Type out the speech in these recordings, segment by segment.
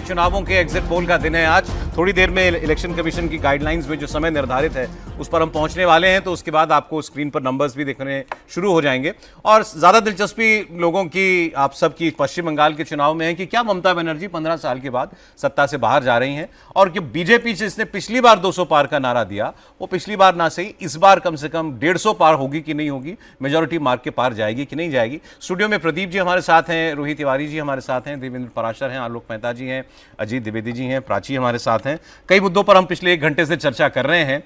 में चुनावों के एग्जिट पोल का दिन है आज। थोड़ी देर में इलेक्शन कमीशन की गाइडलाइंस में जो समय निर्धारित है उस पर हम पहुंचने वाले हैं, तो उसके बाद आपको स्क्रीन पर नंबर्स भी दिखने शुरू हो जाएंगे। और ज़्यादा दिलचस्पी लोगों की, आप सबकी, पश्चिम बंगाल के चुनाव में है कि क्या ममता बनर्जी 15 साल के बाद सत्ता से बाहर जा रही हैं, और कि बीजेपी जिसने पिछली बार 200 पार का नारा दिया, वो पिछली बार ना सही इस बार कम से कम 150 पार होगी कि नहीं होगी, मेजॉरिटी मार्क के पार जाएगी कि नहीं जाएगी। स्टूडियो में प्रदीप जी हमारे साथ हैं, रोहित तिवारी जी हमारे साथ हैं, देवेंद्र पराशर हैं, आलोक मेहता जी हैं, अजीत द्विवेदी जी हैं, प्राची हमारे साथ हैं। कई मुद्दों पर हम पिछले 1 घंटे से चर्चा कर रहे हैं।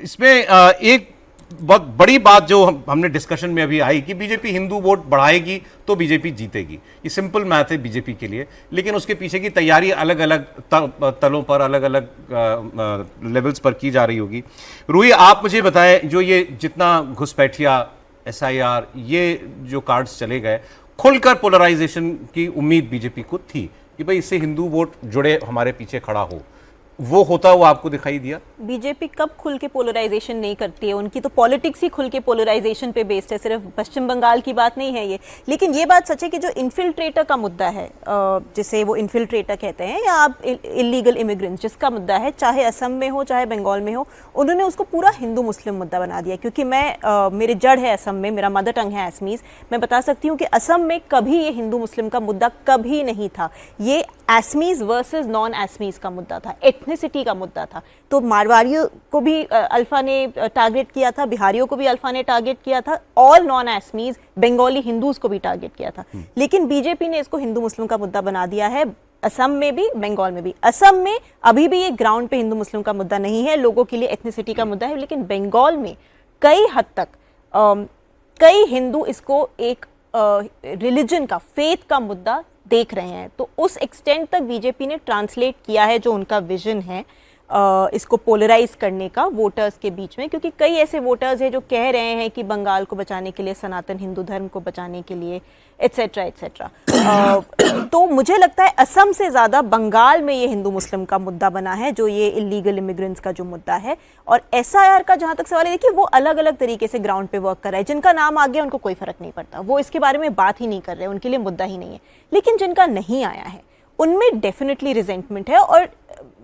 इसमें एक बहुत बड़ी बात जो हमने डिस्कशन में अभी आई कि बीजेपी हिंदू वोट बढ़ाएगी तो बीजेपी जीतेगी। ये सिंपल मैथ है बीजेपी के लिए, लेकिन उसके पीछे की तैयारी अलग अलग तलों पर, अलग अलग लेवल्स पर की जा रही होगी। रूही, आप मुझे बताएं, जो ये जितना घुसपैठिया, SIR, ये जो कार्ड्स चले गए, खुलकर पोलराइजेशन की उम्मीद बीजेपी को थी कि भाई इससे हिंदू वोट जुड़े हमारे पीछे खड़ा हो, वो होता हुआ आपको दिखाई दिया? बीजेपी कब खुल के पोलराइजेशन नहीं करती है, उनकी तो पॉलिटिक्स ही खुल के पोलराइजेशन पे बेस्ड है, सिर्फ पश्चिम बंगाल की बात नहीं है ये। लेकिन ये बात सच है कि जो इन्फिल्ट्रेटर का मुद्दा है, जिसे वो इन्फिल्ट्रेटर कहते हैं, या आप इलीगल इमिग्रेंट्स जिसका मुद्दा है, चाहे असम में हो चाहे बंगाल में हो, उन्होंने उसको पूरा हिंदू मुस्लिम मुद्दा बना दिया। क्योंकि मैं मेरे जड़ है असम में, मेरा मदर टंग है असमीज, मैं बता सकती हूँ कि असम में कभी ये हिंदू मुस्लिम का मुद्दा कभी नहीं था। ये असमीज वर्सेस नॉन असमीज का मुद्दा था, एथनिसिटी का मुद्दा था। तो मारवाड़ियों को भी अल्फा ने टारगेट किया था, बिहारियों को भी अल्फा ने टारगेट किया था, all non Assamese Bengali Hindus को भी टारगेट किया था। लेकिन बीजेपी ने इसको हिंदू मुस्लिम का मुद्दा बना दिया है, असम में भी बंगाल में भी। असम में अभी भी ये ग्राउंड पे हिंदू मुस्लिम का मुद्दा नहीं है, लोगों के लिए एथनिसिटी का मुद्दा है। लेकिन बंगाल में कई हद तक कई हिंदू इसको एक रिलीजन का, फेथ का मुद्दा देख रहे हैं। तो उस एक्सटेंट तक बीजेपी ने ट्रांसलेट किया है जो उनका विजन है इसको पोलराइज करने का वोटर्स के बीच में। क्योंकि कई ऐसे वोटर्स हैं जो कह रहे हैं कि बंगाल को बचाने के लिए, सनातन हिंदू धर्म को बचाने के लिए, एटसेट्रा एटसेट्रा। तो मुझे लगता है असम से ज़्यादा बंगाल में ये हिंदू मुस्लिम का मुद्दा बना है, जो ये इलीगल इमिग्रेंट्स का जो मुद्दा है। और SIR का जहाँ तक सवाल है, देखिए वो अलग अलग तरीके से ग्राउंड पे वर्क कर रहा है। जिनका नाम आ गया उनको कोई फर्क नहीं पड़ता, वो इसके बारे में बात ही नहीं कर रहे, उनके लिए मुद्दा ही नहीं है। लेकिन जिनका नहीं आया है उनमें डेफिनेटली रिजेंटमेंट है। और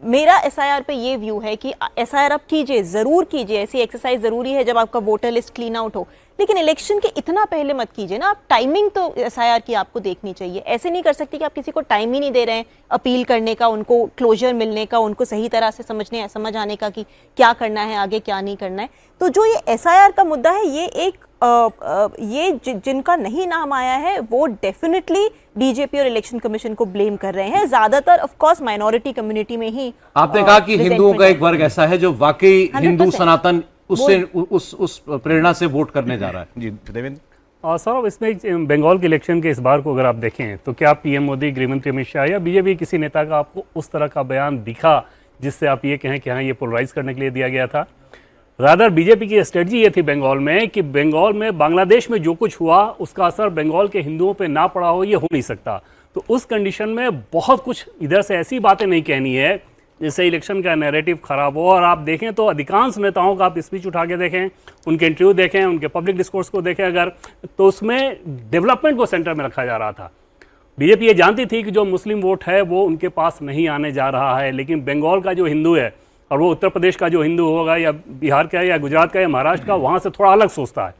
मेरा SIR पे ये व्यू है कि SIR आप कीजिए, ज़रूर कीजिए, ऐसी एक्सरसाइज ज़रूरी है जब आपका वोटर लिस्ट क्लीन आउट हो, लेकिन इलेक्शन के इतना पहले मत कीजिए ना। आप टाइमिंग तो SIR की आपको देखनी चाहिए। ऐसे नहीं कर सकते कि आप किसी को टाइम ही नहीं दे रहे हैं अपील करने का, उनको क्लोजर मिलने का, उनको सही तरह से समझ आने का कि क्या करना है आगे, क्या नहीं करना है। तो जो ये SIR का मुद्दा है, ये एक जिनका नहीं नाम आया है वो डेफिनेटली बीजेपी और इलेक्शन कमीशन को ब्लेम कर रहे हैं। ज्यादातर ऑफ कोर्स माइनॉरिटी कम्युनिटी में ही। आपने कहा कि हिंदुओं का एक वर्ग ऐसा है जो वाकई हिंदू सनातन उससे उस प्रेरणा से वोट करने जा रहा है। जी देवेंद्र। और सर, इसमें बंगाल के इलेक्शन के इस बार को अगर आप देखें तो क्या PM मोदी, गृहमंत्री अमित शाह या बीजेपी किसी नेता का आपको उस तरह का बयान दिखा जिससे आप ये कहें कि हाँ ये पोलराइज करने के लिए दिया गया था? रादर बीजेपी की स्ट्रेटजी ये थी बंगाल में कि बंगाल में बांग्लादेश में जो कुछ हुआ उसका असर बंगाल के हिंदुओं पे ना पड़ा हो, ये हो नहीं सकता। तो उस कंडीशन में बहुत कुछ इधर से ऐसी बातें नहीं कहनी है जिससे इलेक्शन का नैरेटिव खराब हो। और आप देखें तो अधिकांश नेताओं का आप स्पीच उठा के देखें, उनके इंटरव्यू देखें, उनके पब्लिक डिस्कोर्स को देखें अगर, तो उसमें डेवलपमेंट को सेंटर में रखा जा रहा था। बीजेपी ये जानती थी कि जो मुस्लिम वोट है वो उनके पास नहीं आने जा रहा है, लेकिन बंगाल का जो हिंदू है और वो उत्तर प्रदेश का जो हिंदू होगा या बिहार का या गुजरात का या महाराष्ट्र का, वहाँ से थोड़ा अलग सोचता है,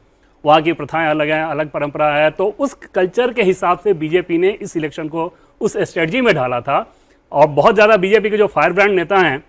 वहाँ की प्रथाएं अलग हैं, अलग परंपरा है। तो उस कल्चर के हिसाब से बीजेपी ने इस इलेक्शन को उस स्ट्रेटजी में ढाला था। और बहुत ज़्यादा बीजेपी के जो फायर ब्रांड नेता हैं,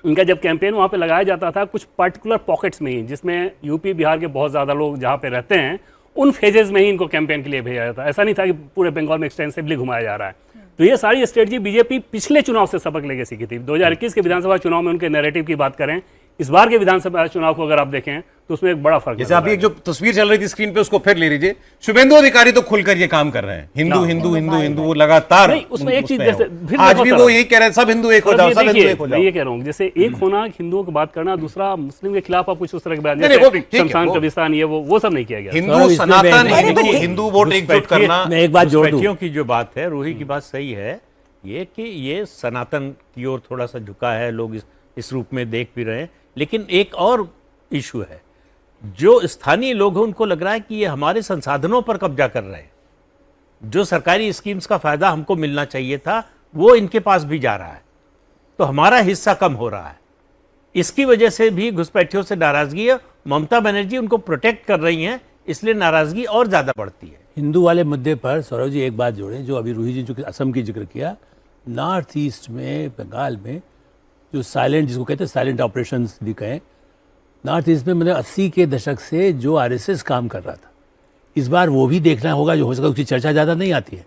उनका जब कैंपेन वहाँ पे लगाया जाता था कुछ पर्टिकुलर पॉकेट्स में ही, जिसमें यूपी बिहार के बहुत ज़्यादा लोग जहाँ पे रहते हैं, उन फेजेस में ही इनको कैंपेन के लिए भेजा जाता है। ऐसा नहीं था कि पूरे बंगाल में एक्सटेंसिवली घुमाया जा रहा है। तो ये सारी स्ट्रेटजी बीजेपी पिछले चुनाव से सबक लेके सीखी थी। 2021 के विधानसभा चुनाव में उनके नैरेटिव की बात करें, इस बार के विधानसभा चुनाव को अगर आप देखें तो उसमें एक बड़ा फर्क है। जैसे अभी एक जो तस्वीर चल रही थी स्क्रीन पे उसको फिर ले लीजिए। शुभेंदु अधिकारी तो खुलकर ये काम कर रहे हैं, हिंदू हिंदू हिंदू हिंदू, वो लगातार उसमें एक चीज जैसे आज भी वो यही कह रहे हैं, सब हिंदू एक हो जाओ, सब हिंदू एक हो जाओ। मैं ये कह रहा हूँ जैसे एक होना हिंदुओं की बात करना, दूसरा मुस्लिम के खिलाफ आप कुछ उस तरह के बयान, शमशान कब्रिस्तान, ये वो सब नहीं किया गया। हिंदू सनातन हिंदू वोट एकजुट करना। मैं एक बात जोड़ दूं, की जो बात है रूही की बात सही है, ये कि ये सनातन की ओर थोड़ा सा झुका है, लोग इस रूप में देख भी रहे हैं। लेकिन एक और इशू है, जो स्थानीय लोग हैं उनको लग रहा है कि ये हमारे संसाधनों पर कब्जा कर रहे हैं। जो सरकारी स्कीम्स का फायदा हमको मिलना चाहिए था वो इनके पास भी जा रहा है, तो हमारा हिस्सा कम हो रहा है। इसकी वजह से भी घुसपैठियों से नाराजगी है। ममता बनर्जी उनको प्रोटेक्ट कर रही हैं, इसलिए नाराजगी और ज्यादा बढ़ती है। हिंदू वाले मुद्दे पर सौरभ जी एक बात जोड़ें, जो अभी रूही जी जो असम की जिक्र किया, नॉर्थ ईस्ट में, बंगाल में जो साइलेंट, जिसको कहते हैं साइलेंट ऑपरेशंस भी कहें, नॉर्थ ईस्ट में मैंने 80 के दशक से जो आरएसएस काम कर रहा था, इस बार वो भी देखना होगा। जो हो सका उसकी चर्चा ज़्यादा नहीं आती है,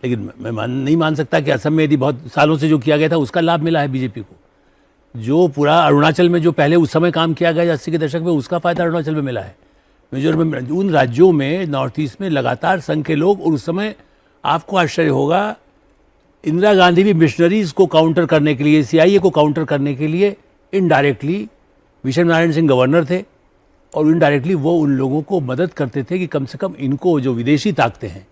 लेकिन मैं नहीं मान सकता कि असम में यदि बहुत सालों से जो किया गया था उसका लाभ मिला है बीजेपी को। जो पूरा अरुणाचल में जो पहले उस समय काम किया गया 80 के दशक में, उसका फायदा अरुणाचल में मिला है। मिजोरम में, उन राज्यों में, नॉर्थ ईस्ट में लगातार संघ के लोग, और उस समय आपको आश्चर्य होगा, इंदिरा गांधी भी मिशनरीज को काउंटर करने के लिए, सीआईए को काउंटर करने के लिए इनडायरेक्टली, विशेष नारायण सिंह गवर्नर थे और इनडायरेक्टली वो उन लोगों को मदद करते थे कि कम से कम इनको, जो विदेशी ताकतें हैं,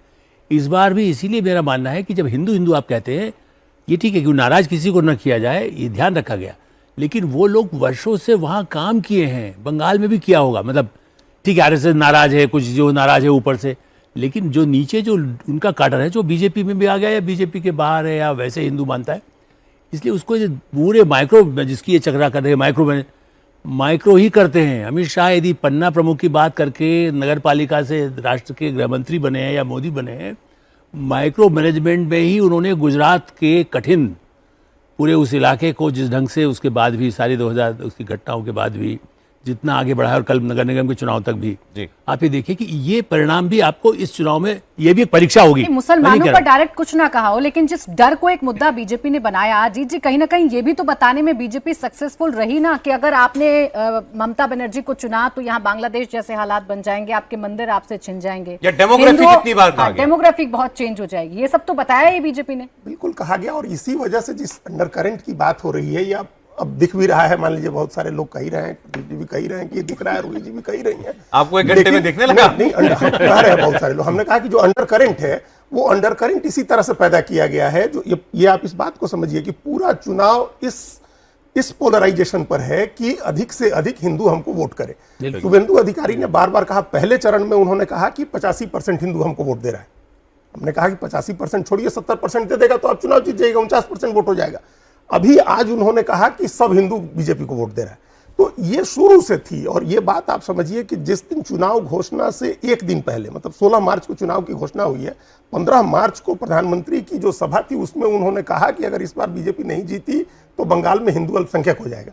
इस बार भी इसीलिए मेरा मानना है कि जब हिंदू हिंदू आप कहते हैं, ये ठीक है कि नाराज किसी को न किया जाए, ये ध्यान रखा गया, लेकिन वो लोग वर्षों से वहाँ काम किए हैं। बंगाल में भी किया होगा, मतलब ठीक है आरएसएस नाराज है, कुछ जो नाराज है ऊपर से, लेकिन जो नीचे जो उनका काडर है, जो बीजेपी में भी आ गया या बीजेपी के बाहर है या वैसे हिंदू मानता है, इसलिए उसको ये पूरे माइक्रो, जिसकी ये चक्रा कर रहे हैं, माइक्रो ही करते हैं। अमित शाह यदि पन्ना प्रमुख की बात करके नगर पालिका से राष्ट्र के गृह मंत्री बने हैं या मोदी बने हैं, माइक्रो मैनेजमेंट में ही उन्होंने गुजरात के कठिन पूरे उस इलाके को जिस ढंग से, उसके बाद भी सारी 2000 उसकी घटनाओं के बाद भी जितना आगे बढ़ा है, और कल नगर निगम के चुनाव तक भी जी। आप ये देखिए कि ये परिणाम भी आपको इस चुनाव में, ये भी एक परीक्षा होगी। मुसलमानों पर डायरेक्ट कुछ ना कहा हो, लेकिन जिस डर को एक मुद्दा बीजेपी ने बनाया, अजीत जी, कहीं ना कहीं ये भी तो बताने में बीजेपी सक्सेसफुल रही ना, कि अगर आपने ममता बनर्जी को चुना तो यहाँ बांग्लादेश जैसे हालात बन जाएंगे, आपके मंदिर आपसे छिन जाएंगे, या डेमोग्राफी कितनी बार कहा गया? डेमोग्राफी बहुत चेंज हो जाएगी, ये सब तो बताया ही बीजेपी ने। बिल्कुल कहा गया, और इसी वजह से जिस अंडरकरेंट की बात हो रही है, या अब दिख भी रहा है, मान लीजिए बहुत सारे लोग कह रहे हैं, दीदी भी कह रहे हैं कि ये दिख रहा है, रूही जी भी कह रही हैं। आपको एक घंटे में दिखने लगा? नहीं, कह रहे हैं बहुत सारे लोग। हमने कहा कि जो अंडर करंट है, वो अंडर करंट इसी तरह से पैदा किया गया है, जो ये आप इस बात को समझिए कि पूरा चुनाव इस पोलराइजेशन पर है कि अधिक से अधिक हिंदू हमको वोट करें। शुभेंदु अधिकारी ने बार बार कहा, पहले चरण में उन्होंने कहा कि 85% हिंदू हमको वोट दे रहा है। हमने कहा कि 85% छोड़िए, 70% दे देगा तो आप चुनाव जीत जाएगा, 49% वोट हो जाएगा। अभी आज उन्होंने कहा कि सब हिंदू बीजेपी को वोट दे रहा है। तो ये शुरू से थी, और ये बात आप समझिए कि जिस दिन चुनाव घोषणा से एक दिन पहले, मतलब 16 मार्च को चुनाव की घोषणा हुई है, 15 मार्च को प्रधानमंत्री की जो सभा थी उसमें उन्होंने कहा कि अगर इस बार बीजेपी नहीं जीती तो बंगाल में हिंदू अल्पसंख्यक हो जाएगा।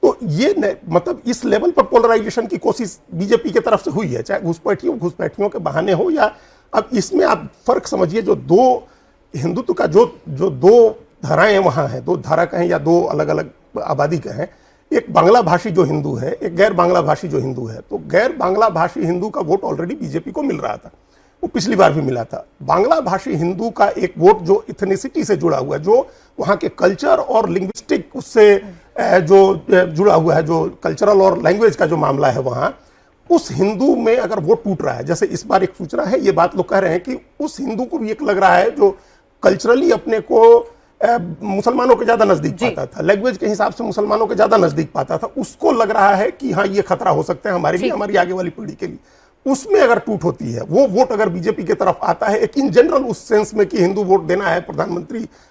तो ये मतलब इस लेवल पर पोलराइजेशन की कोशिश बीजेपी की तरफ से हुई है, चाहे घुसपैठियों के बहाने हो, या अब इसमें आप फर्क समझिए, जो दो हिंदुत्व का जो दो धाराएं वहां हैं, दो धारा कहें या दो अलग अलग आबादी कहें, एक बांग्ला भाषी जो हिंदू है, एक गैर बांग्ला भाषी जो हिंदू है। तो गैर बांग्ला भाषी हिंदू का वोट ऑलरेडी बीजेपी को मिल रहा था, वो पिछली बार भी मिला था। बांग्ला भाषी हिंदू का एक वोट जो इथनिसिटी से जुड़ा हुआ है, जो वहाँ के कल्चर और लिंग्विस्टिक उससे जो जुड़ा हुआ है, जो कल्चरल और लैंग्वेज का जो मामला है वहाँ, उस हिंदू में अगर वोट टूट रहा है, जैसे इस बार एक सूचना है, ये बात लोग कह रहे हैं कि उस हिंदू को भी एक लग रहा है जो कल्चरली अपने को मुसलमानों के ज्यादा नजदीक पाता था, लैंग्वेज के हिसाब से मुसलमानों के ज्यादा नजदीक पाता था, उसको लग रहा है कि हाँ ये खतरा हो सकता है हमारे लिए, हमारी आगे वाली पीढ़ी के लिए। उसमें अगर टूट होती है, वो वोट अगर बीजेपी की तरफ आता है, एक इन जनरल उस सेंस में कि हिंदू वोट देना है प्रधानमंत्री